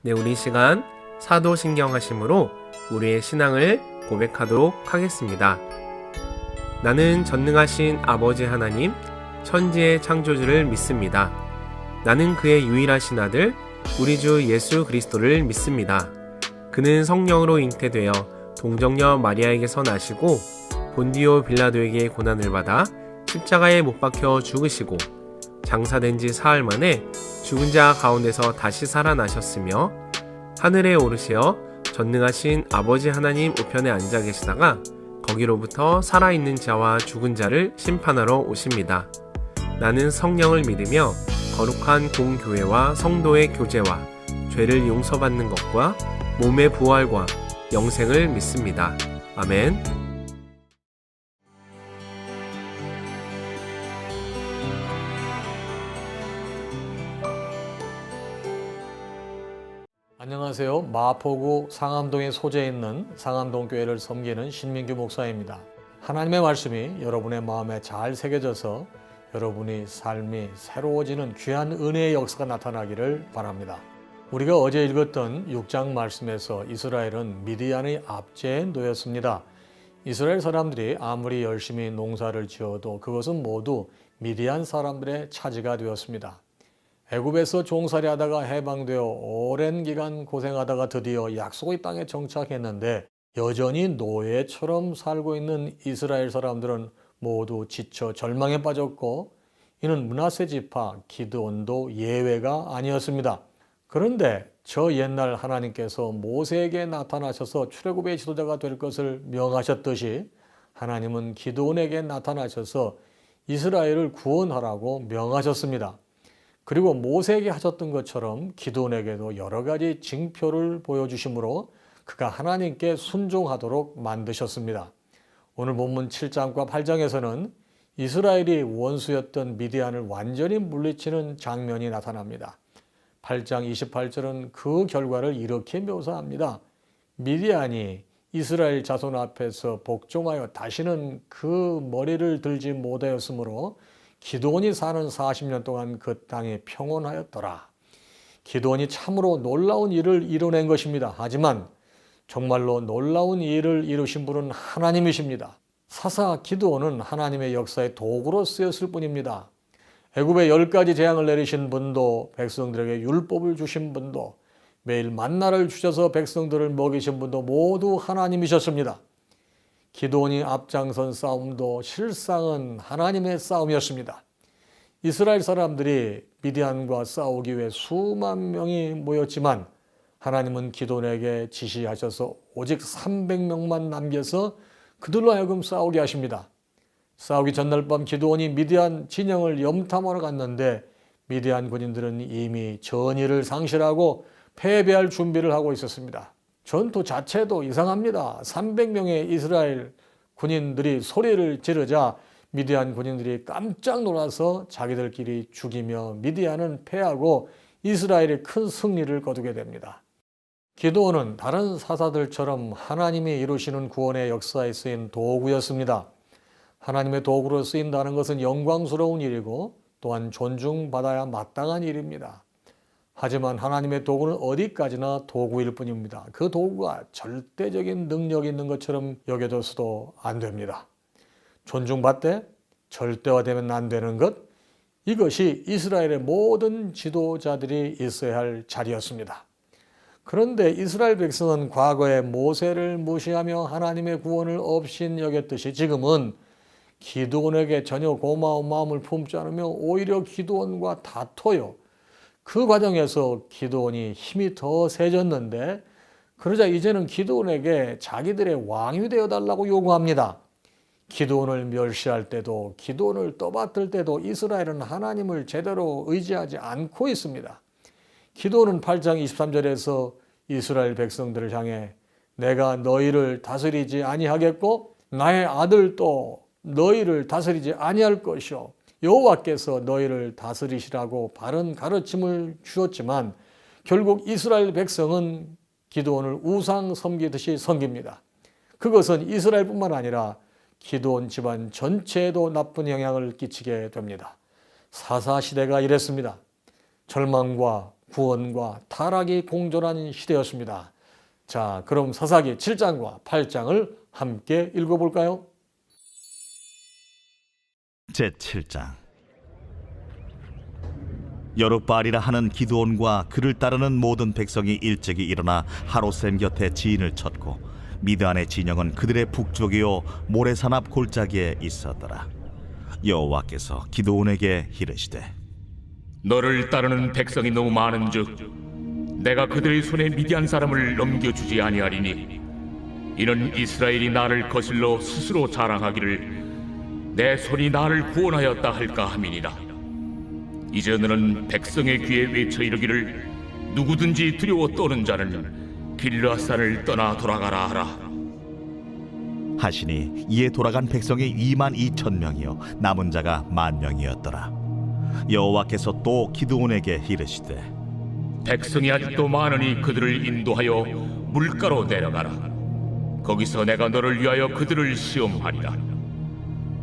네, 우리 시간 사도신경하심으로 우리의 신앙을 고백하도록 하겠습니다. 나는 전능하신 아버지 하나님, 천지의 창조주를 믿습니다. 나는 그의 유일하신 아들, 우리 주 예수 그리스도를 믿습니다. 그는 성령으로 잉태되어 동정녀 마리아에게서 나시고 본디오 빌라도에게 고난을 받아 십자가에 못 박혀 죽으시고 장사된 지 사흘 만에 죽은 자 가운데서 다시 살아나셨으며 하늘에 오르시어 전능하신 아버지 하나님 우편에 앉아 계시다가 거기로부터 살아있는 자와 죽은 자를 심판하러 오십니다. 나는 성령을 믿으며 거룩한 공교회와 성도의 교제와 죄를 용서받는 것과 몸의 부활과 영생을 믿습니다. 아멘. 안녕하세요. 마포구 상암동에 소재해 있는 상암동 교회를 섬기는 신민규 목사입니다. 하나님의 말씀이 여러분의 마음에 잘 새겨져서 여러분의 삶이 새로워지는 귀한 은혜의 역사가 나타나기를 바랍니다. 우리가 어제 읽었던 6장 말씀에서 이스라엘은 미디안의 압제에 놓였습니다. 이스라엘 사람들이 아무리 열심히 농사를 지어도 그것은 모두 미디안 사람들의 차지가 되었습니다. 애굽에서 종살이 하다가 해방되어 오랜 기간 고생하다가 드디어 약속의 땅에 정착했는데 여전히 노예처럼 살고 있는 이스라엘 사람들은 모두 지쳐 절망에 빠졌고 이는 므낫세 지파 기드온도 예외가 아니었습니다. 그런데 저 옛날 하나님께서 모세에게 나타나셔서 출애굽의 지도자가 될 것을 명하셨듯이 하나님은 기드온에게 나타나셔서 이스라엘을 구원하라고 명하셨습니다. 그리고 모세에게 하셨던 것처럼 기드온에게도 여러 가지 징표를 보여주심으로 그가 하나님께 순종하도록 만드셨습니다. 오늘 본문 7장과 8장에서는 이스라엘이 원수였던 미디안을 완전히 물리치는 장면이 나타납니다. 8장 28절은 그 결과를 이렇게 묘사합니다. 미디안이 이스라엘 자손 앞에서 복종하여 다시는 그 머리를 들지 못하였으므로 기드온이 사는 40년 동안 그 땅이 평온하였더라. 기드온이 참으로 놀라운 일을 이뤄낸 것입니다. 하지만 정말로 놀라운 일을 이루신 분은 하나님이십니다. 사사 기드온은 하나님의 역사의 도구로 쓰였을 뿐입니다. 애굽에 10가지 재앙을 내리신 분도 백성들에게 율법을 주신 분도 매일 만나를 주셔서 백성들을 먹이신 분도 모두 하나님이셨습니다. 기드온이 앞장선 싸움도 실상은 하나님의 싸움이었습니다. 이스라엘 사람들이 미디안과 싸우기 위해 수만 명이 모였지만 하나님은 기드온에게 지시하셔서 오직 300명만 남겨서 그들로 하여금 싸우게 하십니다. 싸우기 전날 밤 기드온이 미디안 진영을 염탐하러 갔는데 미디안 군인들은 이미 전의를 상실하고 패배할 준비를 하고 있었습니다. 전투 자체도 이상합니다. 300명의 이스라엘 군인들이 소리를 지르자 미디안 군인들이 깜짝 놀라서 자기들끼리 죽이며 미디안은 패하고 이스라엘이 큰 승리를 거두게 됩니다. 기드온은 다른 사사들처럼 하나님이 이루시는 구원의 역사에 쓰인 도구였습니다. 하나님의 도구로 쓰인다는 것은 영광스러운 일이고 또한 존중받아야 마땅한 일입니다. 하지만 하나님의 도구는 어디까지나 도구일 뿐입니다. 그 도구가 절대적인 능력이 있는 것처럼 여겨져서도 안 됩니다. 존중받되 절대화되면 안 되는 것, 이것이 이스라엘의 모든 지도자들이 있어야 할 자리였습니다. 그런데 이스라엘 백성은 과거에 모세를 무시하며 하나님의 구원을 없인 여겼듯이 지금은 기드온에게 전혀 고마운 마음을 품지 않으며 오히려 기드온과 다퉈요. 그 과정에서 기드온이 힘이 더 세졌는데 그러자 이제는 기드온에게 자기들의 왕이 되어달라고 요구합니다. 기드온을 멸시할 때도 기드온을 떠받들 때도 이스라엘은 하나님을 제대로 의지하지 않고 있습니다. 기드온은 8장 23절에서 이스라엘 백성들을 향해 내가 너희를 다스리지 아니하겠고 나의 아들도 너희를 다스리지 아니할 것이요 여호와께서 너희를 다스리시라고 바른 가르침을 주었지만 결국 이스라엘 백성은 기드온을 우상 섬기듯이 섬깁니다. 그것은 이스라엘뿐만 아니라 기드온 집안 전체에도 나쁜 영향을 끼치게 됩니다. 사사시대가 이랬습니다. 절망과 구원과 타락이 공존한 시대였습니다. 자, 그럼 사사기 7장과 8장을 함께 읽어볼까요? 제7장. 여룻바알이라 하는 기드온과 그를 따르는 모든 백성이 일찍이 일어나 하롯셈 곁에 지인을 쳤고 미드안의 진영은 그들의 북쪽이요 모래산 앞 골짜기에 있었더라. 여호와께서 기드온에게 이르시되 너를 따르는 백성이 너무 많은즉 내가 그들의 손에 미디안 사람을 넘겨주지 아니하리니 이는 이스라엘이 나를 거슬러 스스로 자랑하기를 내 손이 나를 구원하였다 할까 함이니라. 이제 너는 백성의 귀에 외쳐 이르기를 누구든지 두려워 떠는 자는 길르앗산을 떠나 돌아가라 하라. 하시니 이에 돌아간 백성이 22,000명이요 남은 자가 10,000명이었더라. 여호와께서 또 기드온에게 이르시되 백성이 아직도 많으니 그들을 인도하여 물가로 내려가라. 거기서 내가 너를 위하여 그들을 시험하리라.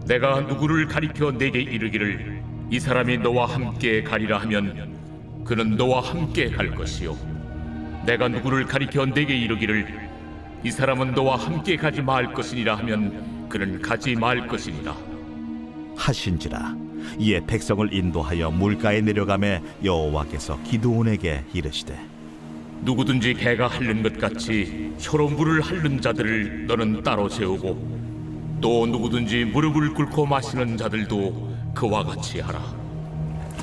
내가 누구를 가리켜 내게 이르기를 이 사람이 너와 함께 가리라 하면 그는 너와 함께 갈 것이요 내가 누구를 가리켜 내게 이르기를 이 사람은 너와 함께 가지 말 것이니라 하면 그는 가지 말 것이니라. 하신지라. 이에 백성을 인도하여 물가에 내려가매 여호와께서 기드온에게 이르시되 누구든지 개가 핥는 것 같이 혀로 물을 핥는 자들을 너는 따로 세우고 또 누구든지 무릎을 꿇고 마시는 자들도 그와 같이 하라.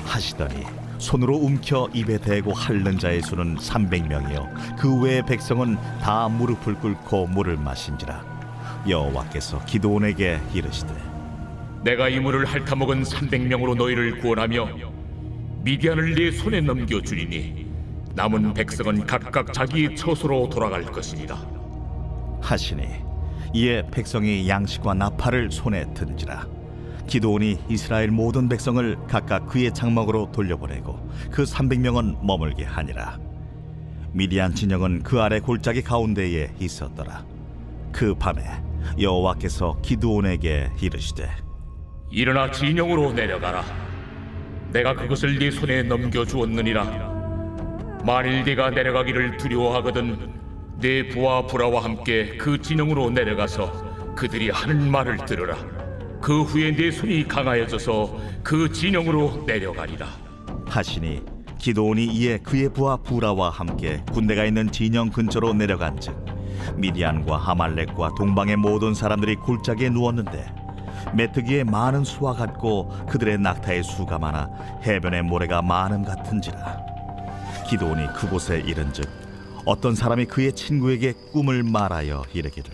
하시더니 손으로 움켜 입에 대고 핥는 자의 수는 300명이요 그 외의 백성은 다 무릎을 꿇고 물을 마신지라. 여호와께서 기드온에게 이르시되 내가 이 물을 핥아먹은 300명으로 너희를 구원하며 미디안을 네 손에 넘겨주리니 남은 백성은 각각 자기 처소로 돌아갈 것이니라. 하시니 이에 백성이 양식과 나팔을 손에 든지라. 기드온이 이스라엘 모든 백성을 각각 그의 장막으로 돌려보내고 그 300명은 머물게 하니라. 미디안 진영은 그 아래 골짜기 가운데에 있었더라. 그 밤에 여호와께서 기드온에게 이르시되 일어나 진영으로 내려가라. 내가 그것을 네 손에 넘겨주었느니라. 만일 네가 내려가기를 두려워하거든 네 부하 부라와 함께 그 진영으로 내려가서 그들이 하는 말을 들으라. 그 후에 네 손이 강하여져서 그 진영으로 내려가리라. 하시니 기드온이 이에 그의 부하 부라와 함께 군대가 있는 진영 근처로 내려간즉 미디안과 아말렉과 동방의 모든 사람들이 골짜기에 누웠는데 메뚜기의 많은 수와 같고 그들의 낙타의 수가 많아 해변의 모래가 많음 같은지라. 기드온이 그곳에 이른즉 어떤 사람이 그의 친구에게 꿈을 말하여 이르기를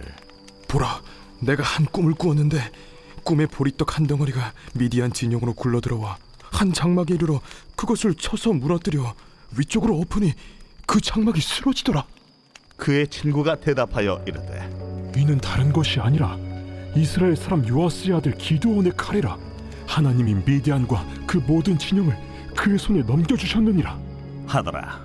보라, 내가 한 꿈을 꾸었는데 꿈의 보리떡 한 덩어리가 미디안 진영으로 굴러들어와 한 장막에 이르러 그것을 쳐서 무너뜨려 위쪽으로 엎으니 그 장막이 쓰러지더라. 그의 친구가 대답하여 이르되 이는 다른 것이 아니라 이스라엘 사람 요아스의 아들 기드온의 칼이라. 하나님이 미디안과 그 모든 진영을 그의 손에 넘겨주셨느니라 하더라.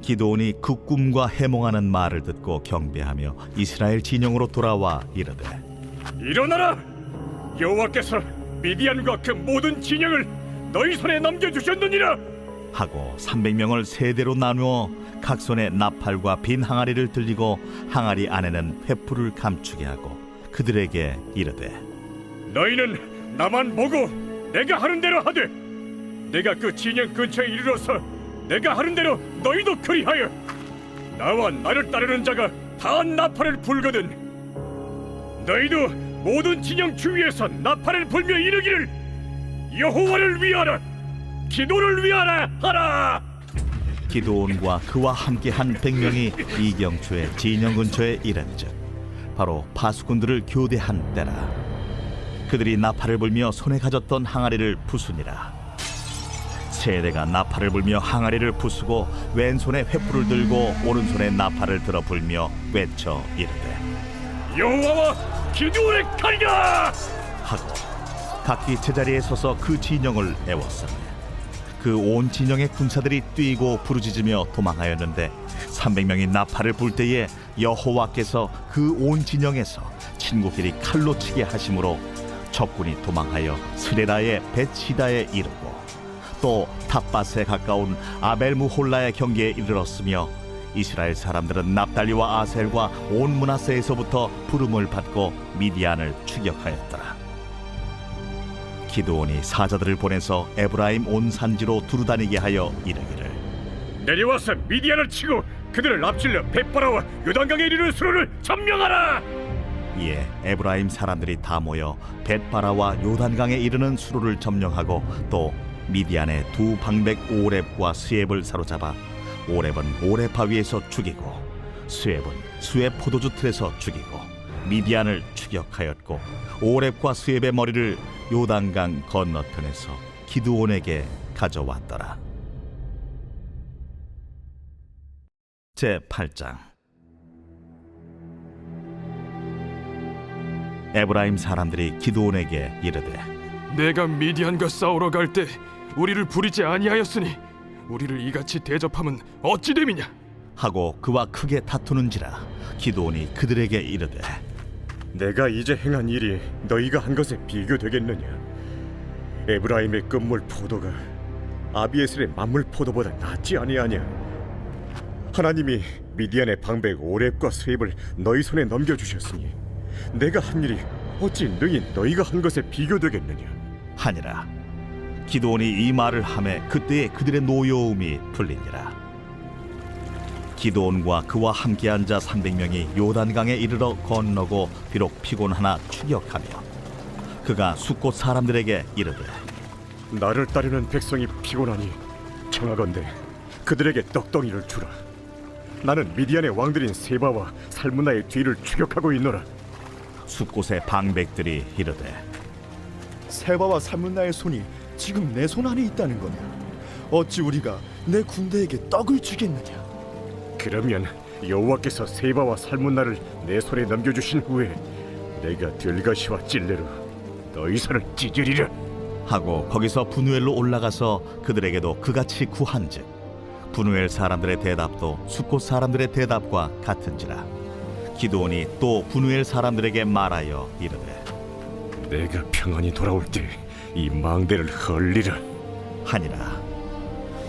기드온이 그 꿈과 해몽하는 말을 듣고 경배하며 이스라엘 진영으로 돌아와 이르되 일어나라! 여호와께서 미디안과 그 모든 진영을 너희 손에 넘겨주셨느니라. 하고 300명을 세대로 나누어 각 손에 나팔과 빈 항아리를 들리고 항아리 안에는 횃불을 감추게 하고 그들에게 이르되 너희는 나만 보고 내가 하는 대로 하되 내가 그 진영 근처에 이르러서 내가 하는 대로 너희도 그리하여 나와 나를 따르는 자가 다 나팔을 불거든 너희도 모든 진영 주위에서 나팔을 불며 이르기를 여호와를 위하라 기도를 위하라 하라. 기드온과 그와 함께한 100명이 이경초의 진영 근처에 이른즉 바로 파수꾼들을 교대한 때라. 그들이 나팔을 불며 손에 가졌던 항아리를 부수니라. 세대가 나팔을 불며 항아리를 부수고 왼손에 횃불을 들고 오른손에 나팔을 들어 불며 외쳐 이르되 여호와와 기도를 가리라 하고 각기 제자리에 서서 그 진영을 애웠으며 그 온 진영의 군사들이 뛰고 부르짖으며 도망하였는데 300명이 나팔을 불 때에 여호와께서 그 온 진영에서 친구끼리 칼로 치게 하심으로 적군이 도망하여 스레라의 벳시다에 이르고 또 탑밭에 가까운 아벨무홀라의 경계에 이르렀으며 이스라엘 사람들은 납달리와 아셀과 온 므낫세에서부터 부름을 받고 미디안을 추격하였더라. 기드온이 사자들을 보내서 에브라임 온 산지로 두루다니게 하여 이르기를 내려와서 미디안을 치고 그들을 앞질러 벳바라와 요단강에 이르는 수로를 점령하라. 이에 에브라임 사람들이 다 모여 벳바라와 요단강에 이르는 수로를 점령하고 또 미디안의 두 방백 오렙과 스엡을 사로잡아 오렙은 오렙 바위에서 죽이고 스엡은 스엡 포도주 틀에서 죽이고 미디안을 추격하였고 오렙과 스엡의 머리를 요단강 건너편에서 기드온에게 가져왔더라. 제8장. 에브라임 사람들이 기드온에게 이르되 내가 미디안과 싸우러 갈 때 우리를 부리지 아니하였으니 우리를 이같이 대접함은 어찌 됨이냐 하고 그와 크게 다투는지라. 기드온이 그들에게 이르되 내가 이제 행한 일이 너희가 한 것에 비교되겠느냐? 에브라임의 끝물 포도가 아비에셀의 만물 포도보다 낫지 아니하냐? 하나님이 미디안의 방백 오렙과 스엡을 너희 손에 넘겨주셨으니 내가 한 일이 어찌 능히 너희가 한 것에 비교되겠느냐? 하니라. 기드온이 이 말을 하매 그때에 그들의 노여움이 풀리니라. 기드온과 그와 함께한 자 300명이 요단강에 이르러 건너고 비록 피곤하나 추격하며 그가 숫곳 사람들에게 이르되 나를 따르는 백성이 피곤하니 청하건대 그들에게 떡덩이를 주라. 나는 미디안의 왕들인 세바와 살문나의 뒤를 추격하고 있노라. 숫곳의 방백들이 이르되 세바와 살문나의 손이 지금 내 손 안에 있다는 거냐? 어찌 우리가 내 군대에게 떡을 주겠느냐? 그러면 여호와께서 세바와 살문나를 내 손에 넘겨주신 후에 내가 들가시와 찔레로 너희 손을 찢으리라. 하고 거기서 분우엘로 올라가서 그들에게도 그같이 구한즉 분우엘 사람들의 대답도 숫곳 사람들의 대답과 같은지라. 기드온이 또 분우엘 사람들에게 말하여 이르되 내가 평안히 돌아올 때 이 망대를 헐리라 하니라.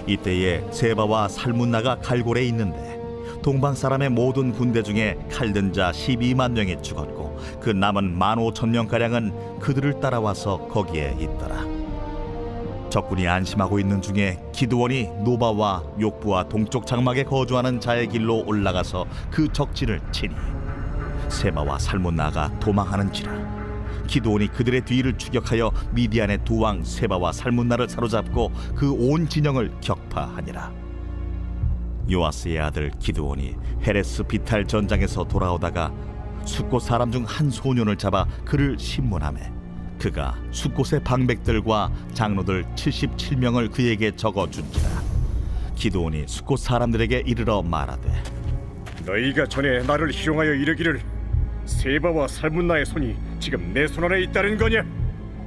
이때에 세바와 살문나가 갈골에 있는데 동방 사람의 모든 군대 중에 칼든 자 12만 명이 죽었고 그 남은 15,000명가량은 그들을 따라와서 거기에 있더라. 적군이 안심하고 있는 중에 기드온이 노바와 욕부와 동쪽 장막에 거주하는 자의 길로 올라가서 그 적진을 치니 세바와 살문나가 도망하는지라. 기드온이 그들의 뒤를 추격하여 미디안의 두 왕 세바와 살문나를 사로잡고 그 온 진영을 격파하니라. 요아스의 아들 기드온이 헤레스 비탈 전장에서 돌아오다가 숫곳 사람 중 한 소년을 잡아 그를 신문하매 그가 숫곳의 방백들과 장로들 77명을 그에게 적어준지라. 기드온이 숫곳 사람들에게 이르러 말하되 너희가 전에 나를 희롱하여 이르기를 세바와 살문나의 손이 지금 내 손 안에 있다는 거냐?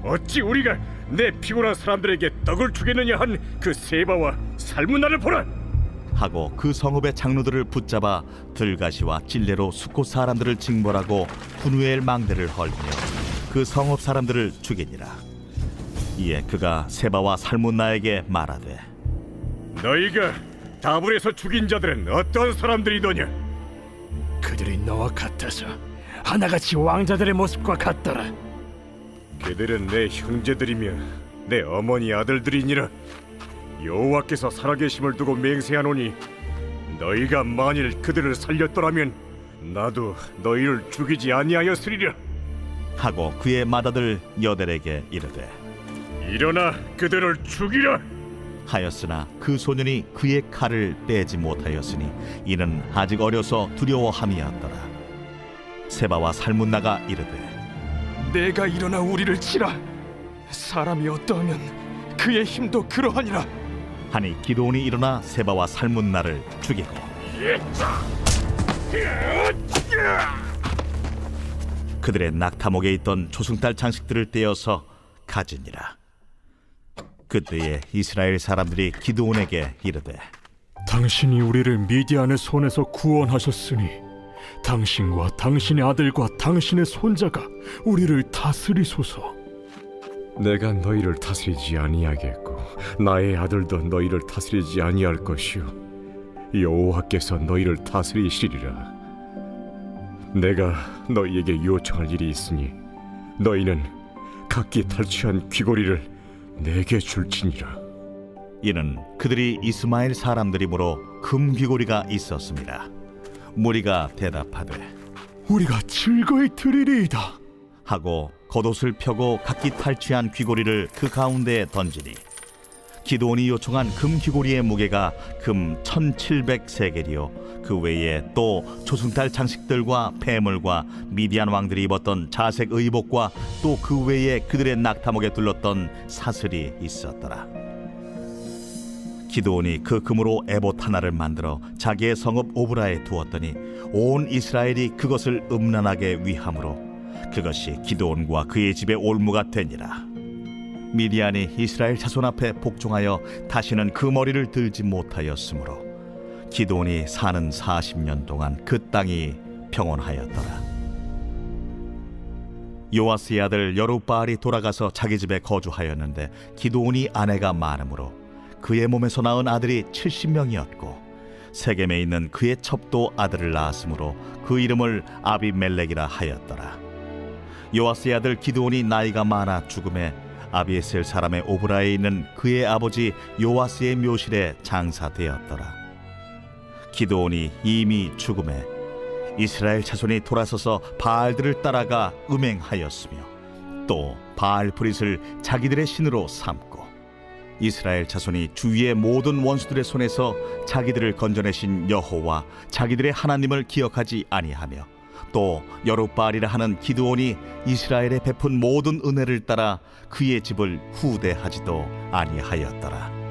어찌 우리가 내 피곤한 사람들에게 떡을 주겠느냐 한 그 세바와 살문나를 보라. 하고 그 성읍의 장로들을 붙잡아 들가시와 찔레로 숫곳 사람들을 징벌하고 분우엘 망대를 헐며 그 성읍 사람들을 죽이니라. 이에 그가 세바와 살문나에게 말하되 너희가 다불에서 죽인 자들은 어떤 사람들이더냐? 그들이 너와 같아서 하나같이 왕자들의 모습과 같더라. 그들은 내 형제들이며 내 어머니 아들들이니라. 여호와께서 살아계심을 두고 맹세하노니 너희가 만일 그들을 살렸더라면 나도 너희를 죽이지 아니하였으리라. 하고 그의 맏아들 여델에게 이르되 일어나 그들을 죽이라. 하였으나 그 소년이 그의 칼을 빼지 못하였으니 이는 아직 어려서 두려워함이었더라. 세바와 살문나가 이르되 내가 일어나 우리를 치라. 사람이 어떠하면 그의 힘도 그러하니라. 하니 기드온이 일어나 세바와 살문나를 죽이고 그들의 낙타목에 있던 조승달 장식들을 떼어서 가지니라. 그때에 이스라엘 사람들이 기드온에게 이르되 당신이 우리를 미디안의 손에서 구원하셨으니 당신과 당신의 아들과 당신의 손자가 우리를 다스리소서. 내가 너희를 다스리지 아니하겠고 나의 아들도 너희를 다스리지 아니할 것이요 여호와께서 너희를 다스리시리라. 내가 너희에게 요청할 일이 있으니 너희는 각기 탈취한 귀고리를 내게 줄지니라. 이는 그들이 이스마엘 사람들이므로 금 귀고리가 있었습니다. 무리가 대답하되 우리가 즐거이 드리리이다. 하고 겉옷을 펴고 각기 탈취한 귀고리를 그 가운데에 던지니 기드온이 요청한 금 귀고리의 무게가 금 1700세겔이요 그 외에 또 조승달 장식들과 폐물과 미디안 왕들이 입었던 자색 의복과 또 그 외에 그들의 낙타목에 둘렀던 사슬이 있었더라. 기드온이 그 금으로 에봇 하나를 만들어 자기의 성읍 오브라에 두었더니 온 이스라엘이 그것을 음란하게 위함으로 그것이 기드온과 그의 집의 올무가 되니라. 미디안이 이스라엘 자손 앞에 복종하여 다시는 그 머리를 들지 못하였으므로 기드온이 사는 40년 동안 그 땅이 평온하였더라. 요아스의 아들 여룹바알이 돌아가서 자기 집에 거주하였는데 기드온이 아내가 많으므로 그의 몸에서 낳은 아들이 70명이었고 세겜에 있는 그의 첩도 아들을 낳았으므로 그 이름을 아비멜렉이라 하였더라. 요아스의 아들 기드온이 나이가 많아 죽음에 아비에셀 사람의 오브라에 있는 그의 아버지 요아스의 묘실에 장사되었더라. 기드온이 이미 죽음에 이스라엘 자손이 돌아서서 바알들을 따라가 음행하였으며 또 바알 브릿을 자기들의 신으로 삼고 이스라엘 자손이 주위의 모든 원수들의 손에서 자기들을 건져내신 여호와 자기들의 하나님을 기억하지 아니하며 또 여룹바알이라 하는 기드온이 이스라엘에 베푼 모든 은혜를 따라 그의 집을 후대하지도 아니하였더라.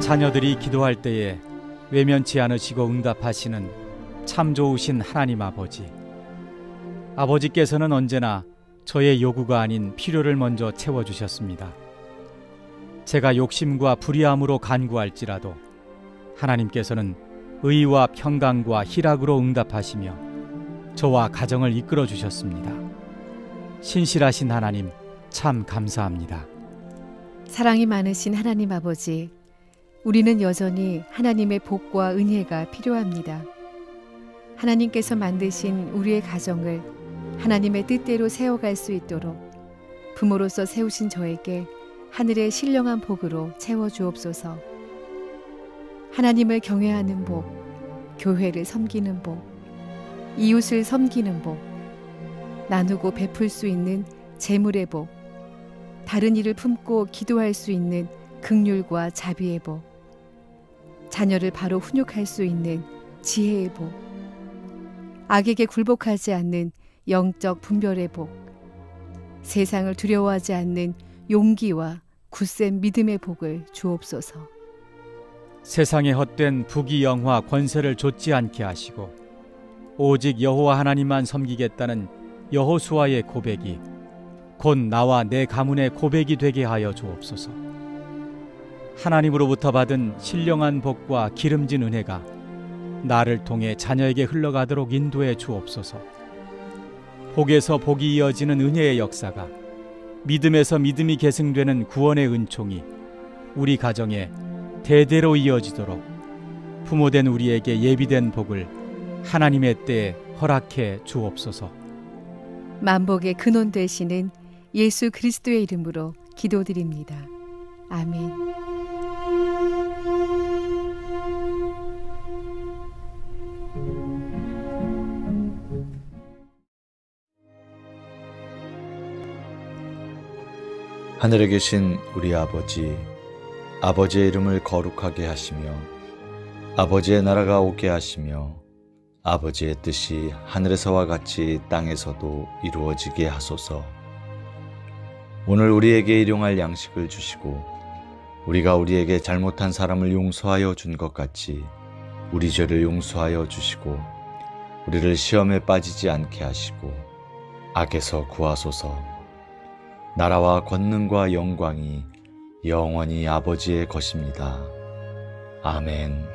자녀들이 기도할 때에 외면치 않으시고 응답하시는 참 좋으신 하나님 아버지. 아버지께서는 언제나 저의 요구가 아닌 필요를 먼저 채워주셨습니다. 제가 욕심과 불의함으로 간구할지라도 하나님께서는 의와 평강과 희락으로 응답하시며 저와 가정을 이끌어 주셨습니다. 신실하신 하나님 참 감사합니다. 사랑이 많으신 하나님 아버지, 우리는 여전히 하나님의 복과 은혜가 필요합니다. 하나님께서 만드신 우리의 가정을 하나님의 뜻대로 세워갈 수 있도록 부모로서 세우신 저에게 하늘의 신령한 복으로 채워주옵소서. 하나님을 경외하는 복, 교회를 섬기는 복, 이웃을 섬기는 복, 나누고 베풀 수 있는 재물의 복, 다른 이를 품고 기도할 수 있는 긍휼과 자비의 복, 자녀를 바로 훈육할 수 있는 지혜의 복, 악에게 굴복하지 않는 영적 분별의 복, 세상을 두려워하지 않는 용기와 굳센 믿음의 복을 주옵소서. 세상의 헛된 부귀영화 권세를 좇지 않게 하시고 오직 여호와 하나님만 섬기겠다는 여호수아의 고백이 곧 나와 내 가문의 고백이 되게 하여 주옵소서. 하나님으로부터 받은 신령한 복과 기름진 은혜가 나를 통해 자녀에게 흘러가도록 인도해 주옵소서. 복에서 복이 이어지는 은혜의 역사가, 믿음에서 믿음이 계승되는 구원의 은총이 우리 가정에 대대로 이어지도록 부모된 우리에게 예비된 복을 하나님의 때에 허락해 주옵소서. 만복의 근원 되시는 예수 그리스도의 이름으로 기도드립니다. 아멘. 하늘에 계신 우리 아버지, 아버지의 이름을 거룩하게 하시며 아버지의 나라가 오게 하시며 아버지의 뜻이 하늘에서와 같이 땅에서도 이루어지게 하소서. 오늘 우리에게 일용할 양식을 주시고 우리가 우리에게 잘못한 사람을 용서하여 준 것 같이 우리 죄를 용서하여 주시고 우리를 시험에 빠지지 않게 하시고 악에서 구하소서. 나라와 권능과 영광이 영원히 아버지의 것입니다. 아멘.